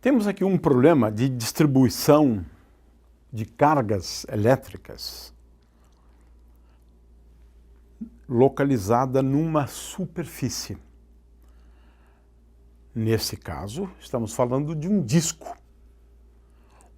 Temos aqui um problema de distribuição de cargas elétricas localizada numa superfície. Nesse caso, estamos falando de um disco,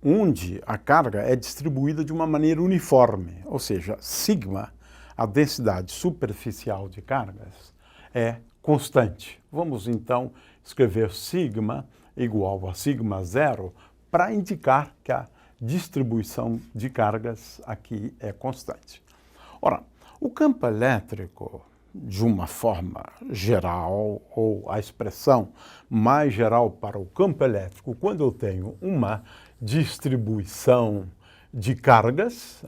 onde a carga é distribuída de uma maneira uniforme, ou seja, sigma, a densidade superficial de cargas, é constante. Vamos então escrever sigma igual a sigma zero para indicar que a distribuição de cargas aqui é constante. Ora, o campo elétrico, de uma forma geral, ou a expressão mais geral para o campo elétrico, quando eu tenho uma distribuição de cargas,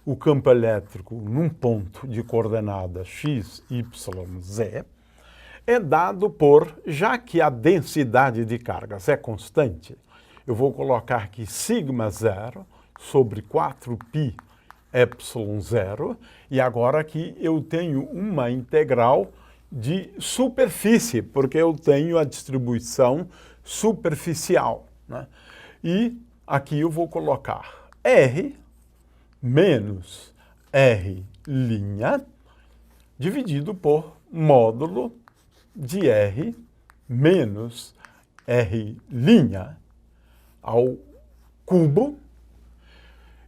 o campo elétrico num ponto de coordenada x, y, z, é dado por, já que a densidade de cargas é constante, eu vou colocar aqui sigma zero sobre 4π epsilon zero, e agora aqui eu tenho uma integral de superfície, porque eu tenho a distribuição superficial, né? E aqui eu vou colocar R menos R' dividido por módulo de R menos R' ao cubo,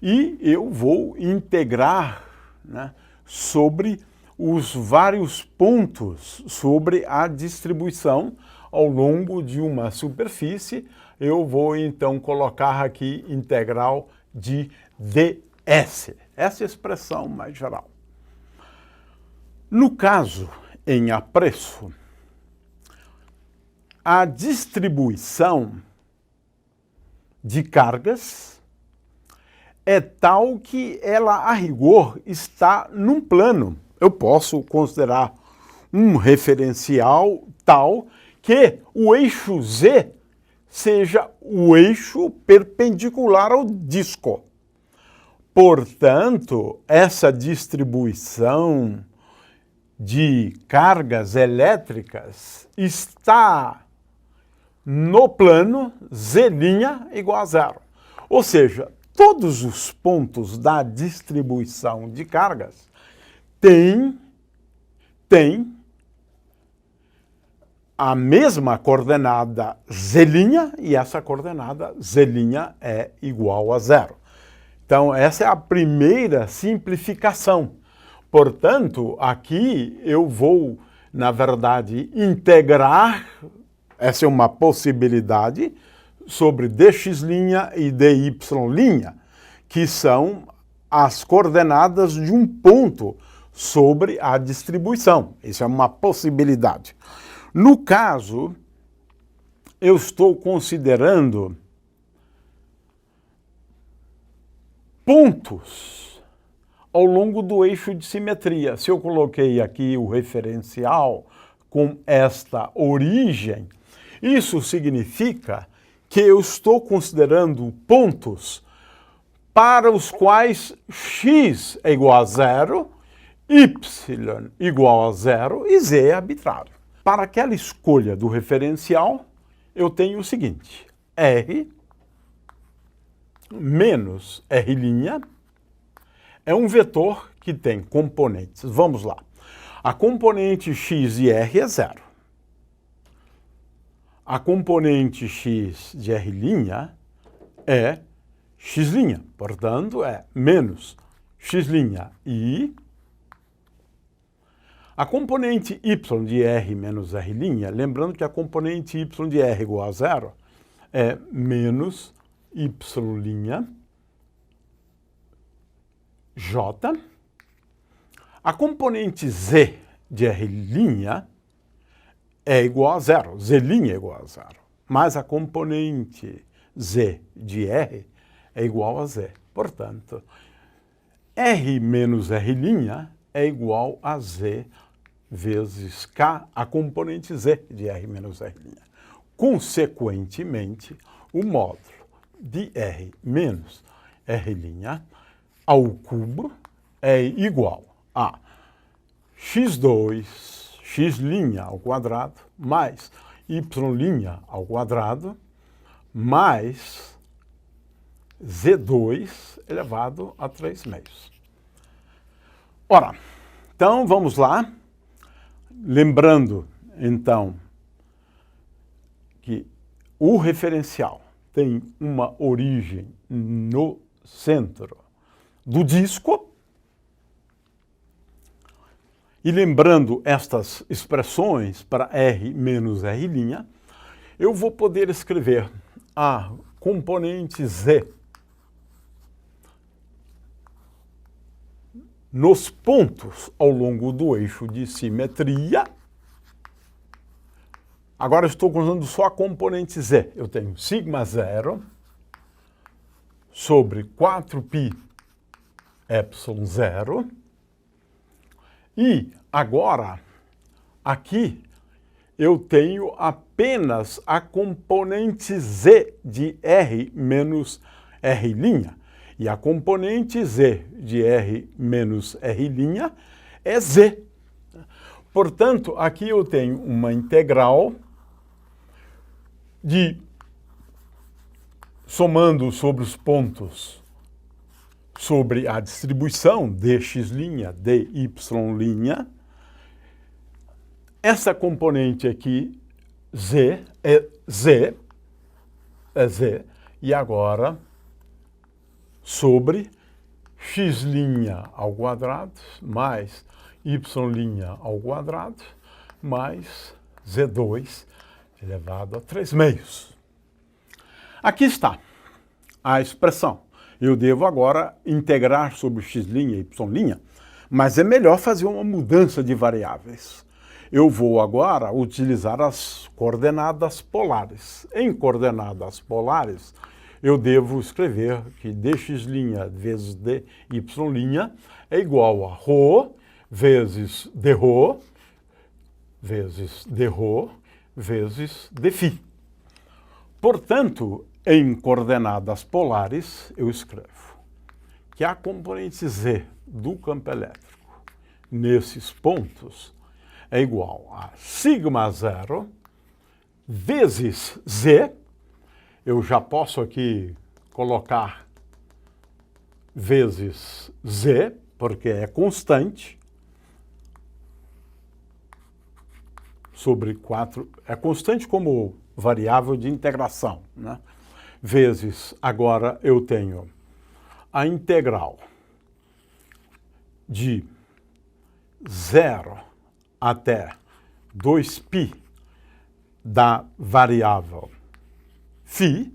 e eu vou integrar, né, sobre os vários pontos sobre a distribuição ao longo de uma superfície. Eu vou então colocar aqui integral de ds, essa expressão mais geral. No caso em apreço, a distribuição de cargas é tal que ela, a rigor, está num plano. Eu posso considerar um referencial tal que o eixo Z seja o eixo perpendicular ao disco. Portanto, essa distribuição de cargas elétricas está no plano Z' igual a zero. Ou seja, todos os pontos da distribuição de cargas têm a mesma coordenada Z', e essa coordenada Z' é igual a zero. Então, essa é a primeira simplificação. Portanto, aqui eu vou, na verdade, integrar, essa é uma possibilidade, sobre dx' e dy', que são as coordenadas de um ponto sobre a distribuição. Isso é uma possibilidade. No caso, eu estou considerando pontos ao longo do eixo de simetria. Se eu coloquei aqui o referencial com esta origem, isso significa que eu estou considerando pontos para os quais x é igual a zero, y igual a zero e z é arbitrário. Para aquela escolha do referencial, eu tenho o seguinte: R menos R' é um vetor que tem componentes. Vamos lá. A componente x de R é zero. A componente x de R' é x', portanto, é menos x' e a componente y de R menos R', lembrando que a componente y de R igual a zero, é menos y' j. A componente z de R' é igual a zero, z' é igual a zero, mas a componente z de R é igual a z. Portanto, R menos R' é igual a z vezes k, a componente z de R menos R'. Consequentemente, o módulo de R menos R' ao cubo é igual a x2, x' ao quadrado, mais y' ao quadrado, mais Z2 elevado a 3 meios. Ora, então vamos lá. Lembrando, então, que o referencial tem uma origem no centro do disco. E lembrando estas expressões para R menos R', eu vou poder escrever a componente Z nos pontos ao longo do eixo de simetria. Agora estou usando só a componente Z. Eu tenho sigma 0 sobre 4π epsilon 0. E agora, aqui, eu tenho apenas a componente Z de R menos R'. E a componente Z de R menos R' é Z. Portanto, aqui eu tenho uma integral de, somando sobre os pontos, sobre a distribuição dx', dy', essa componente aqui, Z, é Z, e agora sobre x' ao quadrado mais y' ao quadrado mais Z2 elevado a 3 meios. Aqui está a expressão. Eu devo agora integrar sobre x' e y', mas é melhor fazer uma mudança de variáveis. Eu vou agora utilizar as coordenadas polares. Em coordenadas polares, eu devo escrever que dx' vezes dy' é igual a ρ vezes dρ vezes dρ vezes dφ. Portanto, em coordenadas polares, eu escrevo que a componente Z do campo elétrico nesses pontos é igual a sigma 0 vezes Z. Eu já posso aqui colocar vezes Z, porque é constante, sobre 4, é constante como variável de integração, né? Vezes, agora eu tenho a integral de 0 até 2π da variável φ,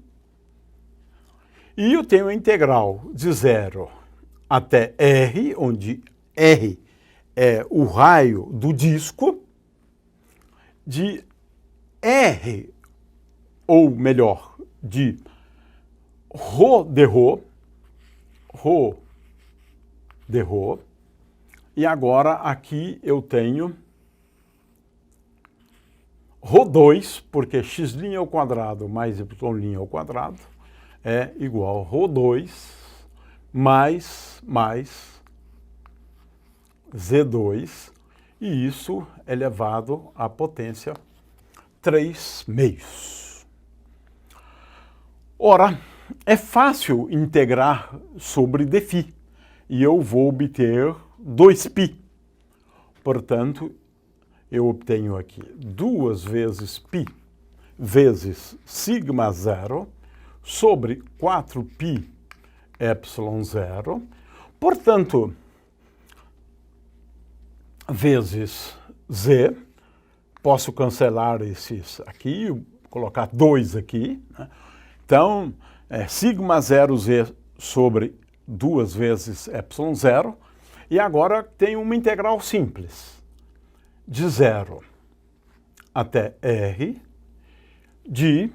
e eu tenho a integral de 0 até R, onde R é o raio do disco, de R, ou melhor, de ρ dρ, e agora aqui eu tenho ρ2, porque x' ao quadrado mais y' ao quadrado é igual a ρ2 mais Z2, e isso é elevado à potência 3 meios. Ora, é fácil integrar sobre dφ, e eu vou obter 2π. Portanto, eu obtenho aqui 2 vezes π vezes sigma 0 sobre 4π epsilon 0. Portanto, vezes Z, posso cancelar esses aqui, colocar 2 aqui, né? Então, sigma 0Z sobre 2 vezes epsilon 0, e agora tem uma integral simples, de 0 até R, de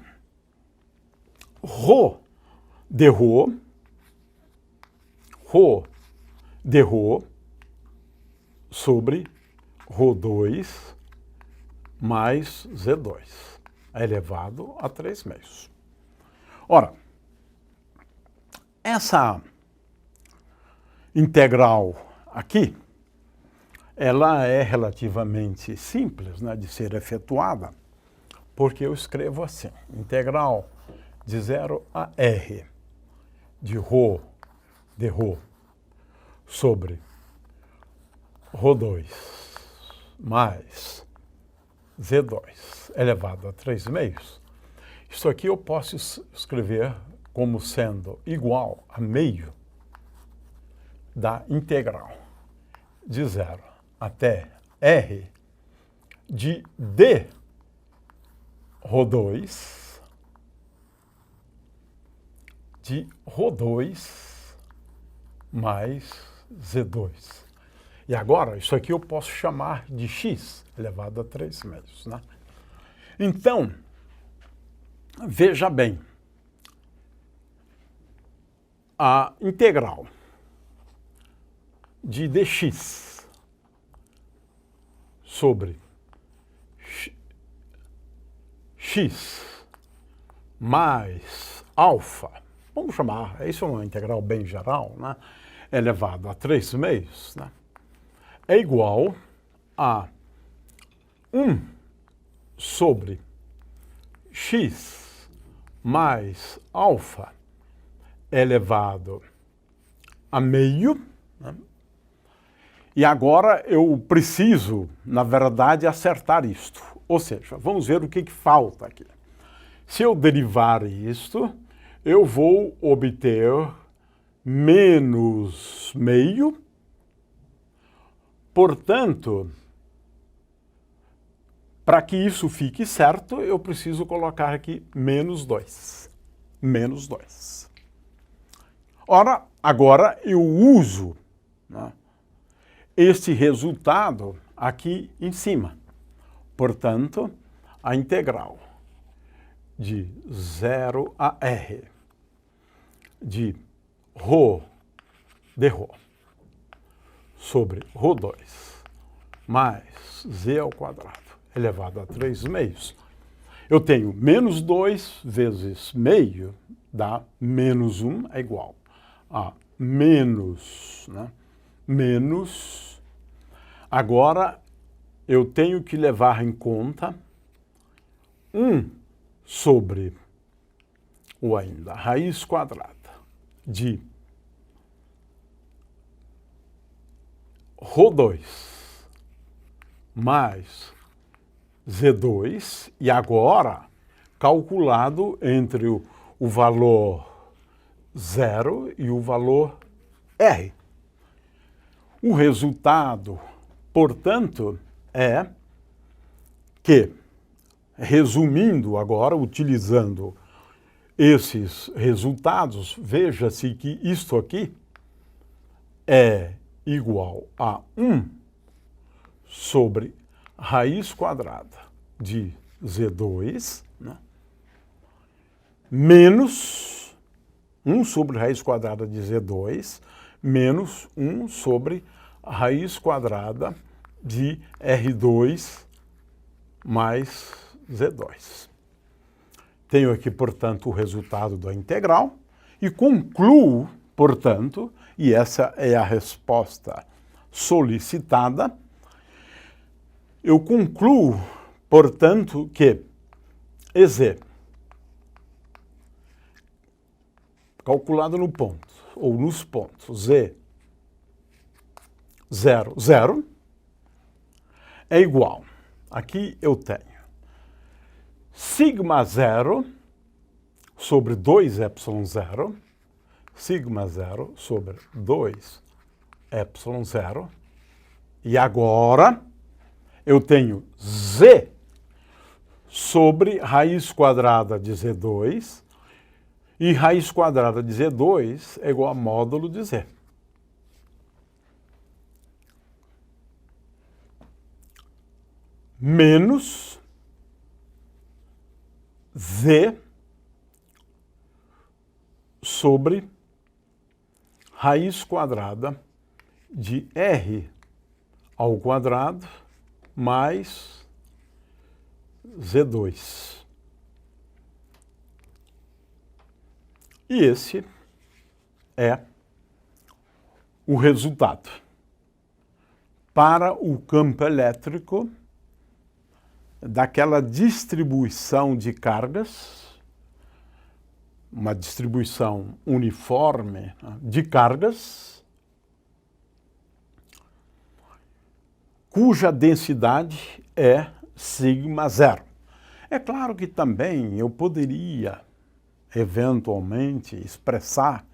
ρ dρ sobre ρ2 mais Z2, elevado a 3 meios. Ora, essa integral aqui, ela é relativamente simples, né, de ser efetuada, porque eu escrevo assim, integral de 0 a R de Rho, de Rho, sobre Rho2 mais Z2 elevado a 3 meios, isso aqui eu posso escrever como sendo igual a meio da integral de 0 até R de D Rho2 de Rho2 mais Z2. E agora, isso aqui eu posso chamar de x elevado a 3 meios, né? Então, veja bem, a integral de dx sobre x mais alfa, vamos chamar, isso é uma integral bem geral, né? Elevado a 3 meios, né? É igual a 1 sobre x mais alfa elevado a meio, né? E agora eu preciso, na verdade, acertar isto. Ou seja, vamos ver o que falta aqui. Se eu derivar isto, eu vou obter menos meio. Portanto, para que isso fique certo, eu preciso colocar aqui menos 2. Menos 2. Ora, agora eu uso, né, este resultado aqui em cima. Portanto, a integral de 0 a R de Rho de Rho sobre Rho2 mais Z ao quadrado elevado a 3 meios. Eu tenho menos 2 vezes meio dá menos 1 é igual a menos, né? Menos. Agora eu tenho que levar em conta 1 sobre, ou ainda, raiz quadrada de Rho2 mais Z2, e agora calculado entre o valor 0 e o valor R. O resultado, portanto, é que, resumindo agora, utilizando esses resultados, veja-se que isto aqui é igual a 1 sobre raiz quadrada de Z2, né, menos 1 sobre raiz quadrada de Z2, menos 1 sobre raiz quadrada de R2 mais Z2. Tenho aqui, portanto, o resultado da integral e concluo, portanto, e essa é a resposta solicitada, eu concluo, portanto, que EZ, calculado no ponto, ou nos pontos Z, 0, 0, é igual. Aqui eu tenho sigma 0 sobre 2 epsilon 0, sigma 0 sobre 2 epsilon 0, e agora eu tenho Z sobre raiz quadrada de Z2, e raiz quadrada de Z2 é igual a módulo de Z. Menos Z sobre raiz quadrada de R ao quadrado mais Z2. E esse é o resultado. Para o campo elétrico daquela distribuição de cargas uma distribuição uniforme de cargas, cuja densidade é sigma zero. É claro que também eu poderia, eventualmente, expressar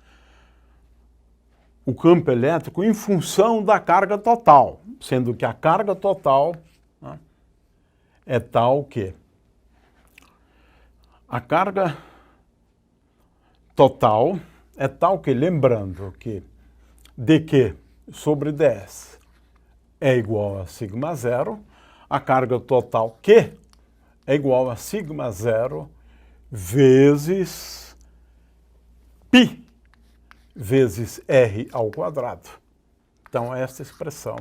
o campo elétrico em função da carga total, sendo que a carga total, né, é tal que a carga total é tal que, lembrando que dq sobre ds é igual a sigma zero, a carga total Q é igual a sigma zero vezes π vezes r ao quadrado. Então, esta expressão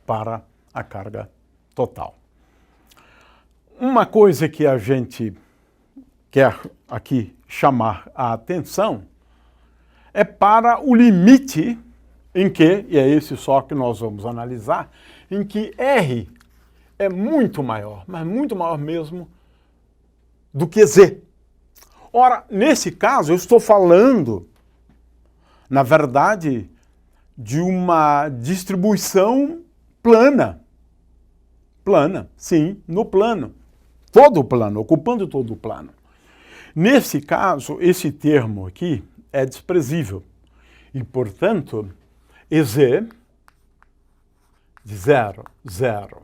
para a carga total. Uma coisa que a gente quer aqui chamar a atenção é para o limite em que, e é esse só que nós vamos analisar, em que R é muito maior, mas muito maior mesmo, do que Z. Ora, nesse caso, eu estou falando, na verdade, de uma distribuição plana. Plana, sim, no plano. Todo o plano, ocupando todo o plano. Nesse caso, esse termo aqui é desprezível. E, portanto, EZ de 0, 0,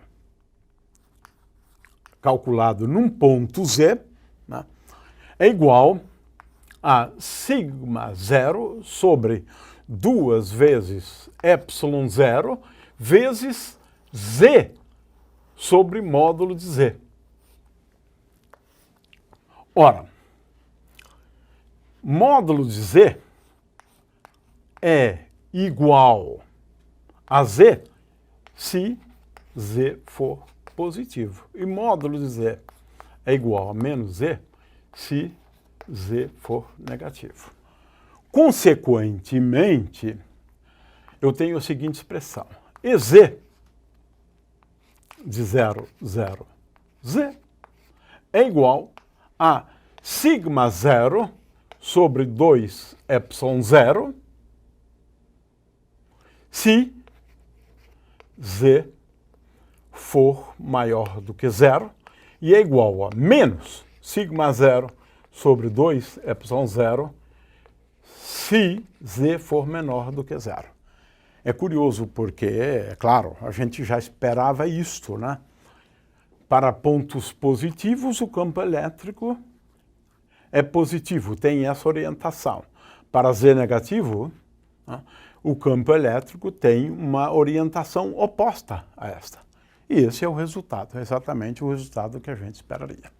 calculado num ponto Z, né, é igual a sigma zero sobre 2 vezes epsilon zero vezes Z sobre módulo de Z. Ora, módulo de Z é igual a Z se Z for positivo. E módulo de Z é igual a menos Z se Z for negativo. Consequentemente, eu tenho a seguinte expressão. EZ de 0, 0, Z é igual a sigma zero sobre 2 epsilon zero se Z for maior do que zero e é igual a menos sigma zero sobre 2 epsilon zero se Z for menor do que zero. É curioso porque, é claro, a gente já esperava isto, né? Para pontos positivos, o campo elétrico é positivo, tem essa orientação. Para Z negativo, né, o campo elétrico tem uma orientação oposta a esta. E esse é o resultado, exatamente o resultado que a gente esperaria.